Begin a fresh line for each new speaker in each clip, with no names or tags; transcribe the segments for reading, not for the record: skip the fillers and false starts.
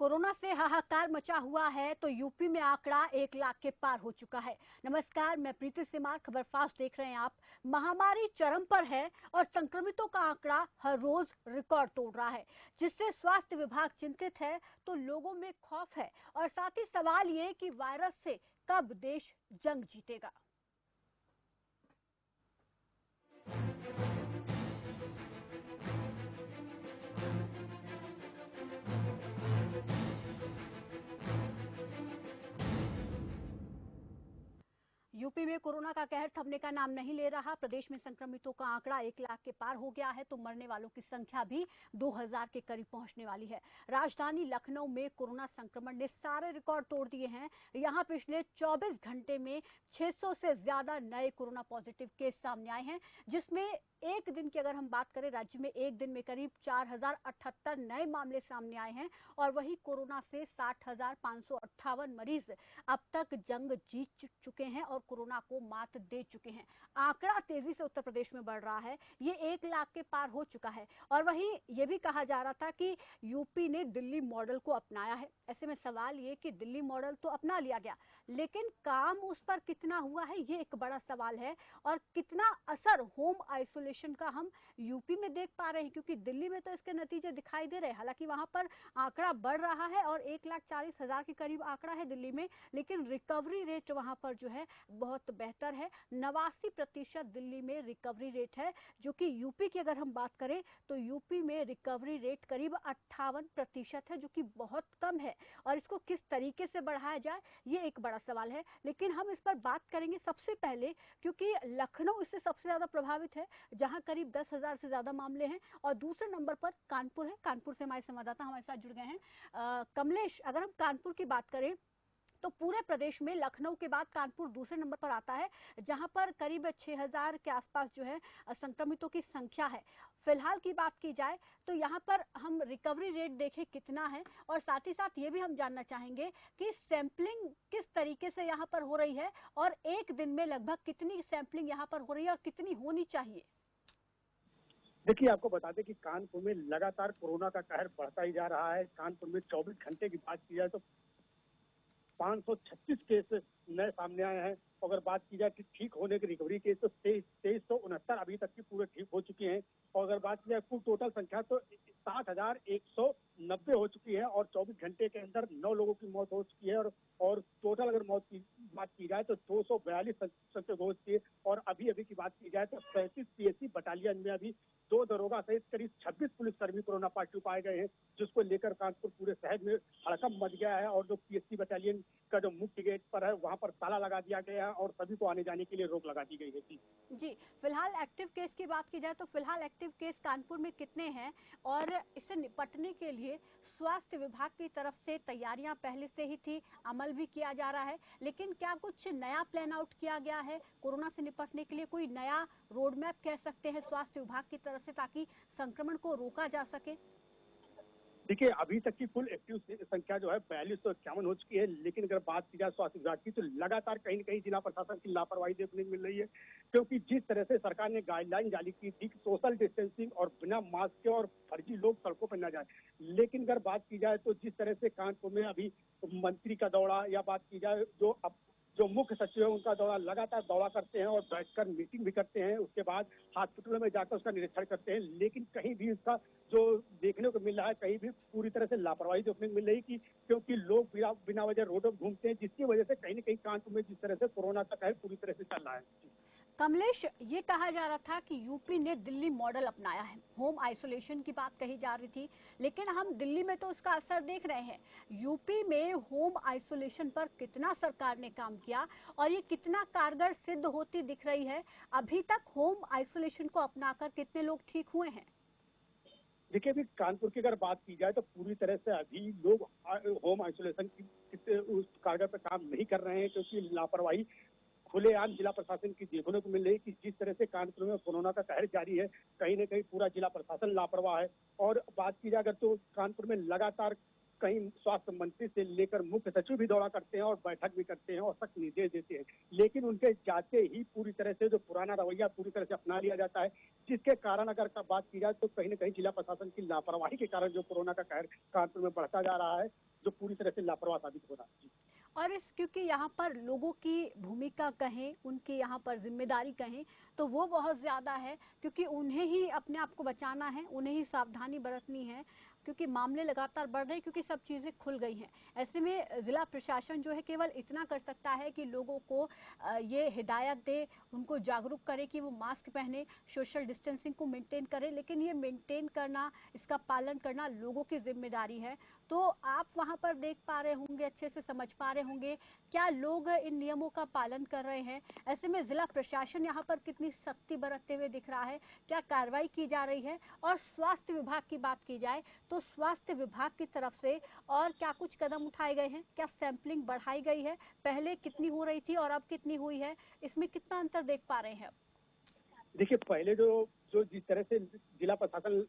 Corona से हाहाकार मचा हुआ है तो यूपी में आंकड़ा 1 लाख के पार हो चुका है। नमस्कार, मैं प्रीति सिमार, खबर फास्ट देख रहे हैं आप। महामारी चरम पर है और संक्रमितों का आंकड़ा हर रोज रिकॉर्ड तोड़ रहा है, जिससे स्वास्थ्य विभाग चिंतित है तो लोगों में खौफ है और साथ ही सवाल ये कि वायरस से कब देश जंग जीतेगा। यूपी में कोरोना का कहर थमने का नाम नहीं ले रहा। प्रदेश में संक्रमितों का आंकड़ा 1 लाख के पार हो गया है तो मरने वालों की संख्या भी 2000 के करीब पहुंचने वाली है। राजधानी लखनऊ में कोरोना संक्रमण ने सारे रिकॉर्ड तोड़ दिए हैं। यहां पिछले 24 घंटे में 600 से ज्यादा नए कोरोना पॉजिटिव केस सामने आए हैं, जिसमें एक दिन की अगर हम बात करें, राज्य में एक दिन में करीब 4078 नए मामले सामने आए हैं और वही कोरोना से 60,558 मरीज अब तक जंग जीत चुके हैं और कोरोना को मात दे चुके हैं। आंकड़ा तेजी से उत्तर प्रदेश में बढ़ रहा है, ये 1 लाख के पार हो चुका है। और वहीं ये भी कहा जा रहा था कि यूपी ने दिल्ली मॉडल को अपनाया है। ऐसे में सवाल ये कि दिल्ली मॉडल तो अपना लिया गया, लेकिन काम उस पर कितना हुआ है, ये एक बड़ा सवाल है। और कितना असर होम आइसोलेशन का हम यूपी में देख पा रहे हैं, क्योंकि दिल्ली में तो इसके नतीजे दिखाई दे रहे हैं। हालांकि वहां पर आंकड़ा बढ़ रहा है और 1,40,000 के करीब आंकड़ा है दिल्ली में, लेकिन रिकवरी रेट वहां पर जो है बहुत बेहतर है। 89% दिल्ली में रिकवरी रेट है, जो कि यूपी की अगर हम बात करें तो यूपी में रिकवरी रेट करीब 58% है, जो कि बहुत कम है। और इसको किस तरीके से बढ़ाया जाए, ये एक बड़ा सवाल है। लेकिन हम इस पर बात करेंगे सबसे पहले, क्योंकि लखनऊ इससे सबसे ज्यादा प्रभावित है, जहां करीब 10,000 से ज्यादा मामले हैं। और दूसरे नंबर पर कानपुर है। कानपुर से हमारे संवाददाता हमारे साथ जुड़ गए हैं। कमलेश, अगर हम कानपुर की बात करें तो पूरे प्रदेश में लखनऊ के बाद कानपुर दूसरे नंबर पर आता है, जहां पर करीब 6,000 के आसपास जो है संक्रमितों की संख्या है। फिलहाल की बात की जाए तो यहां पर हम रिकवरी रेट देखें कितना है, और साथ ही साथ ये भी हम जानना चाहेंगे कि सैंपलिंग किस तरीके से यहां पर हो रही है और एक दिन में लगभग कितनी सैंपलिंग यहां पर हो रही है और कितनी होनी चाहिए।
देखिए, आपको बता दें कि कानपुर में लगातार कोरोना का कहर बढ़ता ही जा रहा है। कानपुर में 24 घंटे की बात की जाए तो 536 केस नए सामने आए हैं। अगर बात की जाए कि ठीक होने की रिकवरी केस तो 2369 अभी तक की पूरे ठीक हो चुकी हैं। और अगर बात की जाए कुल टोटल संख्या तो 60,190 हो चुकी है और 24 घंटे के अंदर 9 लोगों की मौत हो चुकी है। और टोटल अगर मौत की बात की जाए तो 242 संख्या हो चुकी है। और अभी की बात की जाए तो 35 पीएससी बटालियन में अभी 2 दरोगा सहित करीब 26 पुलिसकर्मी कोरोना पॉजिटिव पाए गए हैं, जिसको लेकर कानपुर पूरे शहर में हड़कंप मच गया है। और जो पीएससी बटालियन का जो मुख्य गेट पर है, वहां पर ताला लगा दिया गया है और सभी को आने जाने के लिए रोक लगा दी गई है।
जी, फिलहाल एक्टिव केस की बात की जाए तो फिलहाल एक्टिव केस कानपुर में कितने हैं और इससे निपटने के लिए स्वास्थ्य विभाग की तरफ से तैयारियां पहले से ही थी, अमल भी किया जा रहा है, लेकिन क्या कुछ नया प्लान आउट किया गया है कोरोना से निपटने के लिए? कोई नया रोड मैप कह सकते हैं स्वास्थ्य विभाग की तरफ से, ताकि संक्रमण को रोका जा सके?
देखिए, अभी तक की कुल एक्टिव संख्या जो है 4251 हो चुकी है। लेकिन अगर बात की जाए स्वास्थ्य विभाग की तो लगातार कहीं न कहीं जिला प्रशासन की लापरवाही देखने को मिल रही है, क्योंकि जिस तरह से सरकार ने गाइडलाइन जारी की थी कि सोशल डिस्टेंसिंग और बिना मास्क के और फर्जी लोग सड़कों पर न जाए, लेकिन अगर बात की जाए तो जिस तरह से कानपुर में अभी मंत्री का दौरा या बात की जाए जो मुख्य सचिव है उनका दौरा लगातार दौरा करते हैं और बैठकर मीटिंग भी करते हैं, उसके बाद हॉस्पिटलों में जाकर उसका निरीक्षण करते हैं, लेकिन कहीं भी उसका जो देखने को मिल रहा है, कहीं भी पूरी तरह से लापरवाही देखने को मिल रही कि क्योंकि लोग बिना वजह रोडों पर घूमते हैं, जिसकी वजह से कहीं न कहीं कानपुर में जिस तरह से कोरोना का कहर पूरी तरह से चल रहा है।
कमलेश, ये कहा जा रहा था कि यूपी ने दिल्ली मॉडल अपनाया है, होम आइसोलेशन की बात कही जा रही थी, लेकिन हम दिल्ली में तो उसका असर देख रहे हैं। यूपी में होम आइसोलेशन पर कितना सरकार ने काम किया और ये कितना कारगर सिद्ध होती दिख रही है? अभी तक होम आइसोलेशन को अपनाकर कितने लोग ठीक हुए हैं?
देखिए, अभी कानपुर की अगर बात की जाए तो पूरी तरह से अभी लोग होम आइसोलेशन की उस कारगर पर काम नहीं कर रहे हैं, क्योंकि लापरवाही खुलेआम जिला प्रशासन की देखने को मिल रही है कि जिस तरह से कानपुर में कोरोना का कहर जारी है, कहीं न कहीं पूरा जिला प्रशासन लापरवाह है। और बात की जाए अगर तो कानपुर में लगातार कहीं स्वास्थ्य मंत्री से लेकर मुख्य सचिव भी दौरा करते हैं और बैठक भी करते हैं और सख्त निर्देश देते हैं, लेकिन उनके जाते ही पूरी तरह से जो पुराना रवैया पूरी तरह से अपना लिया जाता है, जिसके कारण अगर बात की जाए तो कहीं न कहीं जिला प्रशासन की लापरवाही के कारण जो कोरोना का कहर कानपुर में बढ़ता जा रहा है। जो पूरी तरह से लापरवाह साबित हो रहा है।
और इस क्योंकि यहाँ पर लोगों की भूमिका कहें, उनकी यहाँ पर जिम्मेदारी कहें तो वो बहुत ज़्यादा है, क्योंकि उन्हें ही अपने आप को बचाना है, उन्हें ही सावधानी बरतनी है, क्योंकि मामले लगातार बढ़ रहे हैं, क्योंकि सब चीज़ें खुल गई हैं। ऐसे में ज़िला प्रशासन जो है केवल इतना कर सकता है कि लोगों को ये हिदायत दे, उनको जागरूक करे कि वो मास्क पहने, सोशल डिस्टेंसिंग को मेंटेन करें, लेकिन ये मेंटेन करना, इसका पालन करना लोगों की जिम्मेदारी है। तो आप वहाँ पर देख पा रहे होंगे, अच्छे से समझ पा रहे होंगे क्या लोग इन नियमों का पालन कर रहे हैं। ऐसे में जिला प्रशासन यहाँ पर कितनी सख्ती बरतते हुए दिख रहा है, क्या कार्रवाई की जा रही है। और स्वास्थ्य विभाग की बात की जाए तो स्वास्थ्य विभाग की तरफ से और क्या कुछ कदम उठाए गए हैं, क्या सैंपलिंग बढ़ाई गई है, पहले कितनी हो रही थी और अब कितनी हुई है, इसमें कितना अंतर देख पा रहे हैं।
देखिए, पहले जो जो जिस तरह से जिला प्रशासन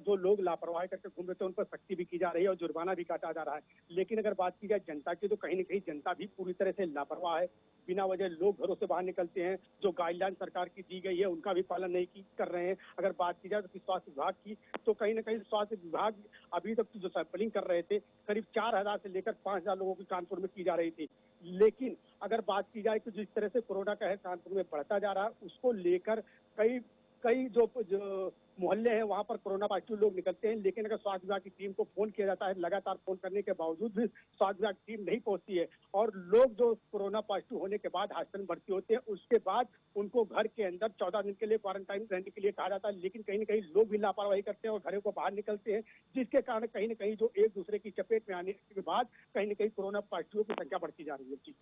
जो लोग लापरवाही करके घूम रहे थे उन पर सख्ती भी की जा रही है और जुर्माना भी काटा जा रहा है, लेकिन अगर बात की जाए जनता की तो कहीं न कहीं जनता भी पूरी तरह से लापरवाह है। बिना वजह लोग घरों से बाहर निकलते हैं, जो गाइडलाइन सरकार की दी गई है उनका भी पालन नहीं कर रहे हैं। अगर बात की जाए तो स्वास्थ्य विभाग की, तो कहीं न कहीं स्वास्थ्य विभाग अभी तक जो सैंपलिंग कर रहे थे करीब 4000 से लेकर 5000 लोगों की कानपुर में की जा रही थी। लेकिन अगर बात की जाए तो जिस तरह से कोरोना का है कानपुर में बढ़ता जा रहा है, उसको लेकर कई कई जो मोहल्ले हैं वहां पर कोरोना पॉजिटिव लोग निकलते हैं, लेकिन अगर स्वास्थ्य विभाग की टीम को फोन किया जाता है, लगातार फोन करने के बावजूद भी स्वास्थ्य विभाग की टीम नहीं पहुंचती है और लोग जो कोरोना पॉजिटिव होने के बाद हॉस्पिटल में भर्ती होते हैं उसके बाद उनको घर के अंदर 14 दिन के लिए क्वारंटाइन रहने के लिए कहा जाता है, लेकिन कहीं न कहीं लोग भी लापरवाही करते हैं और घरों को बाहर निकलते हैं, जिसके कारण कहीं न कहीं जो एक दूसरे की चपेट में आने के बाद कहीं न कहीं कोरोना पॉजिटिव की संख्या बढ़ती जा रही है। जी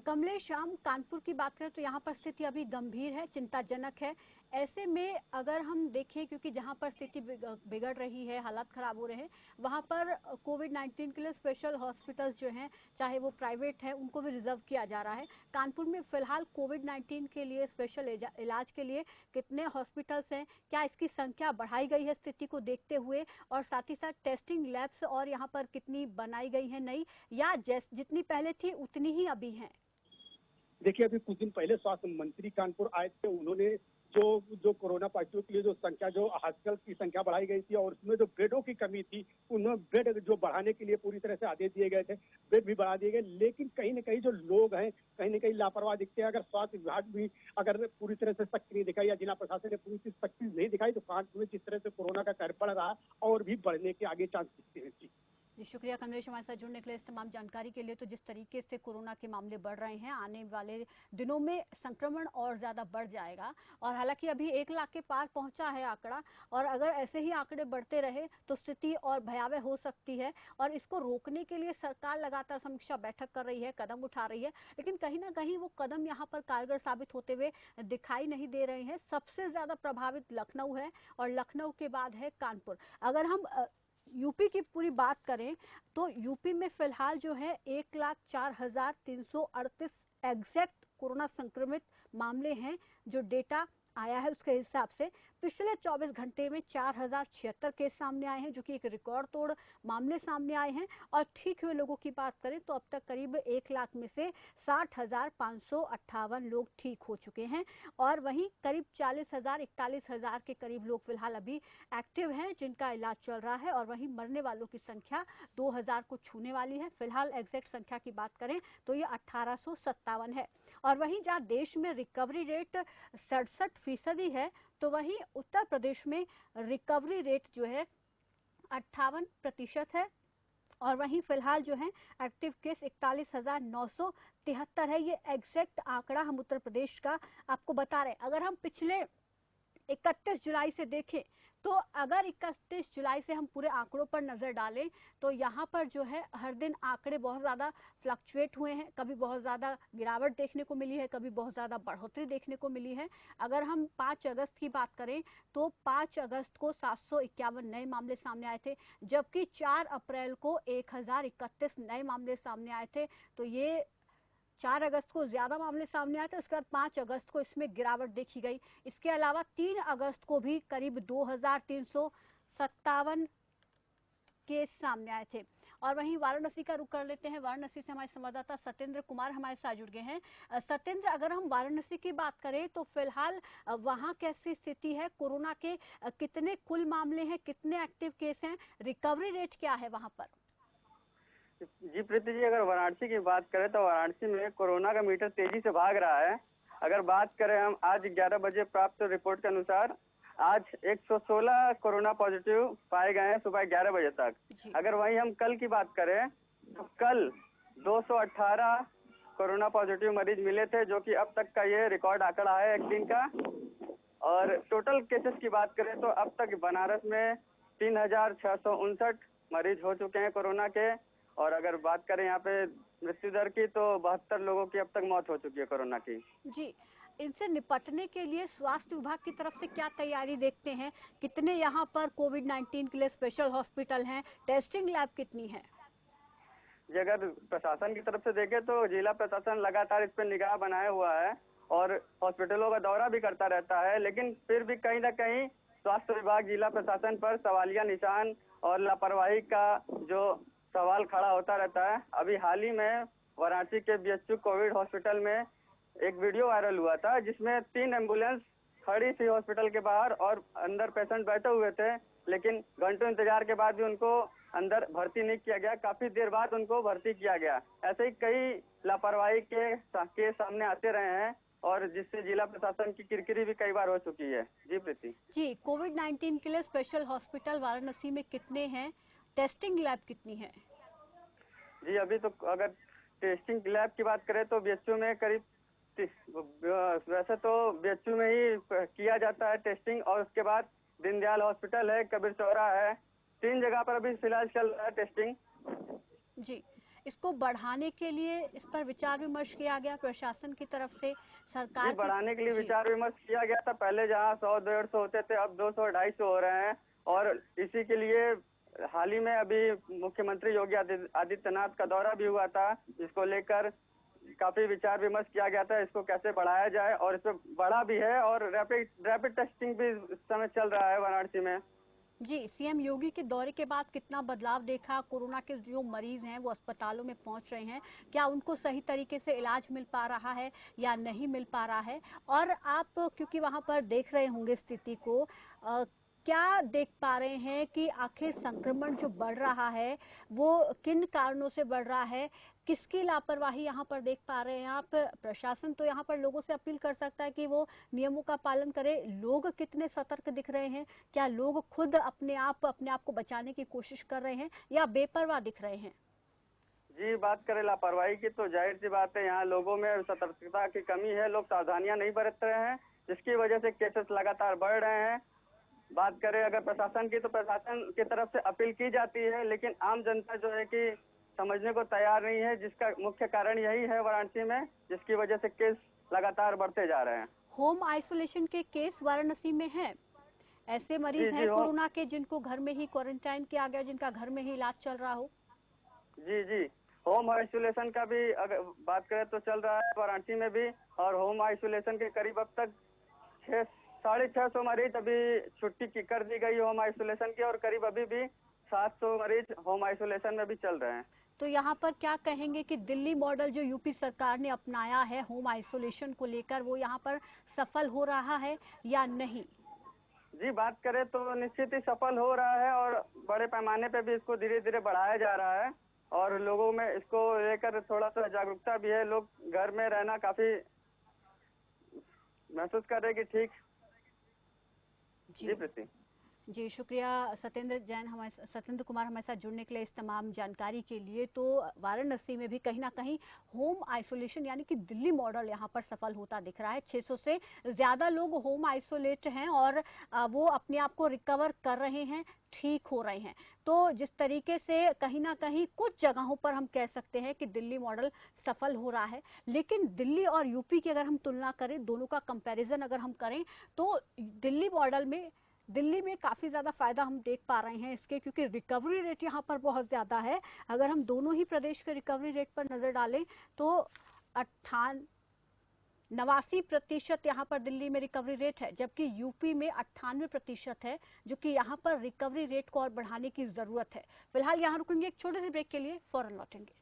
कमलेश, हम कानपुर की बात करें तो यहाँ पर स्थिति अभी गंभीर है, चिंताजनक है। ऐसे में अगर हम देखें, क्योंकि जहाँ पर स्थिति बिगड़ रही है, हालात खराब हो रहे हैं, वहाँ पर कोविड-19 के लिए स्पेशल हॉस्पिटल्स जो हैं, चाहे वो प्राइवेट है, उनको भी रिजर्व किया जा रहा है। कानपुर में फिलहाल कोविड-19 के लिए स्पेशल इलाज के लिए कितने हॉस्पिटल्स हैं, क्या इसकी संख्या बढ़ाई गई है स्थिति को देखते हुए, और साथ ही साथ टेस्टिंग लैब्स और यहाँ पर कितनी बनाई गई है नई, या जितनी पहले थी उतनी ही अभी हैं?
देखिए, अभी कुछ दिन पहले स्वास्थ्य मंत्री कानपुर आए थे, उन्होंने जो जो कोरोना पॉजिटिव के लिए जो संख्या, जो हॉस्पिटल की संख्या बढ़ाई गई थी और उसमें जो बेडों की कमी थी, उन्होंने बेड जो बढ़ाने के लिए पूरी तरह से आदेश दिए गए थे, बेड भी बढ़ा दिए गए, लेकिन कहीं न कहीं जो लोग हैं कहीं न कहीं लापरवाह दिखते हैं। अगर स्वास्थ्य विभाग भी अगर पूरी तरह से सख्ती नहीं दिखाई या जिला प्रशासन ने पूरी सख्ती नहीं दिखाई तो कानपुर में जिस तरह से कोरोना का कहर बढ़ रहा है और भी बढ़ने के आगे चांस दिखते हैं।
जी शुक्रिया कमलेश, हमारे साथ जुड़ने के लिए, इस तमाम जानकारी के लिए। तो जिस तरीके से कोरोना के मामले बढ़ रहे हैं, आने वाले दिनों में संक्रमण और ज़्यादा बढ़ जाएगा, और हालांकि अभी 1 लाख के पार पहुंचा है आंकड़ा, और अगर ऐसे ही आंकड़े बढ़ते रहे तो स्थिति और भयावह हो सकती है। और इसको रोकने के लिए सरकार लगातार समीक्षा बैठक कर रही है, कदम उठा रही है, लेकिन कहीं ना कहीं वो कदम यहाँ पर कारगर साबित होते हुए दिखाई नहीं दे रहे हैं। सबसे ज़्यादा प्रभावित लखनऊ है और लखनऊ के बाद है कानपुर। अगर हम यूपी की पूरी बात करें तो यूपी में फिलहाल जो है 1,04,338 एग्जैक्ट कोरोना संक्रमित मामले हैं, जो डेटा आया है उसके हिसाब से। पिछले 24 घंटे में 4,076 केस सामने आए हैं, जो कि एक रिकॉर्ड तोड़ मामले सामने आए हैं। और ठीक हुए लोगों की बात करें तो अब तक करीब 1 लाख में से 60,558 लोग ठीक हो चुके हैं, और वहीं करीब 40,000-41,000 के करीब लोग फिलहाल अभी एक्टिव हैं, जिनका इलाज चल रहा है। और वहीं मरने वालों की संख्या 2,000 को छूने वाली है। फिलहाल एग्जैक्ट संख्या की बात करें तो ये 1857 है। और वहीं जहाँ देश में रिकवरी रेट 67% है, तो वहीं उत्तर प्रदेश में रिकवरी रेट जो है 58% है। और वहीं फिलहाल जो है एक्टिव केस 41,973 है। ये एग्जैक्ट आंकड़ा हम उत्तर प्रदेश का आपको बता रहे हैं। अगर हम पिछले 31 जुलाई से देखें तो अगर 31 जुलाई से हम पूरे आंकड़ों पर नजर डालें तो यहाँ पर जो है हर दिन आंकड़े बहुत ज़्यादा फ्लक्चुएट हुए हैं। कभी बहुत ज़्यादा गिरावट देखने को मिली है, कभी बहुत ज़्यादा बढ़ोतरी देखने को मिली है। अगर हम 5 अगस्त की बात करें तो 5 अगस्त को 751 नए मामले सामने आए थे, जबकि 4 अप्रैल को 1,031 नए मामले सामने आए थे। तो ये 4 अगस्त को ज्यादा मामले सामने आए थे, उसके बाद 5 अगस्त को इसमें गिरावट देखी गई। इसके अलावा 3 अगस्त को भी करीब 2,357 केस सामने आए थे। और वहीं वाराणसी का रुख कर लेते हैं। वाराणसी से हमारे संवाददाता सत्येंद्र कुमार हमारे साथ जुड़ गए हैं। सत्येंद्र, अगर हम वाराणसी की बात करें तो फिलहाल वहां कैसी स्थिति है? कोरोना के कितने कुल मामले हैं, कितने एक्टिव केस हैं, रिकवरी रेट क्या है वहां पर?
जी प्रीति जी, अगर वाराणसी की बात करें तो वाराणसी में कोरोना का मीटर तेजी से भाग रहा है। अगर बात करें हम आज 11 बजे प्राप्त रिपोर्ट के अनुसार आज 116 कोरोना पॉजिटिव पाए गए हैं सुबह 11 बजे तक। अगर वहीं हम कल की बात करें तो कल 218 कोरोना पॉजिटिव मरीज मिले थे, जो कि अब तक का ये रिकॉर्ड आंकड़ा है एक दिन का। और टोटल केसेस की बात करें तो अब तक बनारस में 3659 मरीज हो चुके हैं कोरोना के। और अगर बात करें यहाँ पे मृत्यु दर की तो 72 लोगों की अब तक मौत हो चुकी है कोरोना की।
जी, इनसे निपटने के लिए स्वास्थ्य विभाग की तरफ से क्या तैयारी देखते हैं? कितने यहाँ पर कोविड-19 के लिए स्पेशल हॉस्पिटल हैं? टेस्टिंग लैब कितनी है?
जी, अगर प्रशासन की तरफ से देखें तो जिला प्रशासन लगातार इस पर निगाह बनाए हुआ है और हॉस्पिटलों का दौरा भी करता रहता है, लेकिन फिर भी कहीं ना कहीं स्वास्थ्य विभाग जिला प्रशासन पर सवालिया निशान और लापरवाही का जो सवाल खड़ा होता रहता है। अभी हाल ही में वाराणसी के बीएचयू कोविड हॉस्पिटल में एक वीडियो वायरल हुआ था, जिसमें 3 एम्बुलेंस खड़ी थी हॉस्पिटल के बाहर और अंदर पेशेंट बैठे हुए थे, लेकिन घंटों इंतजार के बाद भी उनको अंदर भर्ती नहीं किया गया। काफी देर बाद उनको भर्ती किया गया। ऐसे ही कई लापरवाही के सामने आते रहे हैं और जिससे जिला प्रशासन की किरकिरी भी कई बार हो चुकी है। जी प्रीति
जी, कोविड-19 के लिए स्पेशल हॉस्पिटल वाराणसी में कितने हैं? टेस्टिंग लैब कितनी है?
जी, अभी तो अगर टेस्टिंग लैब की बात करें तो बीएचयू में करीब वैसे तो बीएचयू में ही किया जाता है टेस्टिंग, और उसके बाद दीनदयाल हॉस्पिटल है, कबीर चौरा है, 3 जगह पर अभी फिलहाल चल रहा है टेस्टिंग।
जी, इसको बढ़ाने के लिए इस पर विचार विमर्श किया गया प्रशासन की तरफ से? सरकार
बढ़ाने के लिए विचार विमर्श किया गया था। पहले जहां 100-150 होते थे, अब 200-250 हो रहे हैं। और इसी के लिए हाल ही में अभी मुख्यमंत्री योगी आदित्यनाथ का दौरा भी हुआ था, जिसको लेकर काफी विचार विमर्श किया गया था इसको कैसे बढ़ाया जाए, और इसमें बढ़ा भी है और रैपिड टेस्टिंग भी इस समय चल रहा है वाराणसी में।
जी, सीएम योगी के दौरे के बाद कितना बदलाव देखा? कोरोना के जो मरीज हैं वो अस्पतालों में पहुंच रहे हैं, क्या उनको सही तरीके से इलाज मिल पा रहा है या नहीं मिल पा रहा है? और आप क्योंकि वहां पर देख रहे होंगे स्थिति को, क्या देख पा रहे हैं कि आखिर संक्रमण जो बढ़ रहा है वो किन कारणों से बढ़ रहा है? किसकी लापरवाही यहाँ पर देख पा रहे हैं आप? प्रशासन तो यहाँ पर लोगों से अपील कर सकता है कि वो नियमों का पालन करें। लोग कितने सतर्क दिख रहे हैं? क्या लोग खुद अपने आप को बचाने की कोशिश कर रहे हैं या बेपरवाह दिख रहे हैं?
जी, बात करें लापरवाही की तो जाहिर सी बात है यहाँ लोगों में सतर्कता की कमी है। लोग सावधानियां नहीं बरत रहे हैं, जिसकी वजह से केसेस लगातार बढ़ रहे हैं। बात करें अगर प्रशासन की तो प्रशासन की तरफ से अपील की जाती है, लेकिन आम जनता जो है कि समझने को तैयार नहीं है, जिसका मुख्य कारण यही है वाराणसी में, जिसकी वजह से केस लगातार बढ़ते जा रहे हैं।
होम आइसोलेशन के केस वाराणसी में है? ऐसे मरीज हैं कोरोना के जिनको घर में ही क्वारंटाइन किया गया, जिनका घर में ही इलाज चल रहा हो?
जी जी, होम आइसोलेशन का भी अगर बात करें तो चल रहा है वाराणसी में भी, और होम आइसोलेशन के करीब अब तक 650 मरीज अभी छुट्टी की कर दी गई होम आइसोलेशन की, और करीब अभी भी 700 मरीज होम आइसोलेशन में भी चल रहे हैं।
तो यहाँ पर क्या कहेंगे कि दिल्ली मॉडल जो यूपी सरकार ने अपनाया है होम आइसोलेशन को लेकर, वो यहाँ पर सफल हो रहा है या नहीं?
जी, बात करें तो निश्चित ही सफल हो रहा है, और बड़े पैमाने पे भी इसको धीरे धीरे बढ़ाया जा रहा है, और लोगों में इसको लेकर थोड़ा सा जागरूकता भी है। लोग घर में रहना काफी महसूस कर रहे हैं कि ठीक। जी प्रीति
जी, शुक्रिया सत्येंद्र कुमार हमारे साथ जुड़ने के लिए, इस तमाम जानकारी के लिए। तो वाराणसी में भी कहीं ना कहीं होम आइसोलेशन यानी कि दिल्ली मॉडल यहाँ पर सफल होता दिख रहा है। 600 से ज्यादा लोग होम आइसोलेट हैं और वो अपने आप को रिकवर कर रहे हैं, ठीक हो रहे हैं। तो जिस तरीके से कहीं ना कहीं कुछ जगहों पर हम कह सकते हैं कि दिल्ली मॉडल सफल हो रहा है, लेकिन दिल्ली और यूपी की अगर हम तुलना करें, दोनों का कंपैरिजन अगर हम करें, तो दिल्ली में काफी ज्यादा फायदा हम देख पा रहे हैं इसके, क्योंकि रिकवरी रेट यहाँ पर बहुत ज्यादा है। अगर हम दोनों ही प्रदेश के रिकवरी रेट पर नजर डालें तो 89% यहाँ पर दिल्ली में रिकवरी रेट है, जबकि यूपी में 98% है, जो कि यहाँ पर रिकवरी रेट को और बढ़ाने की जरूरत है। फिलहाल यहाँ रुकेंगे एक छोटे से ब्रेक के लिए, फौरन लौटेंगे।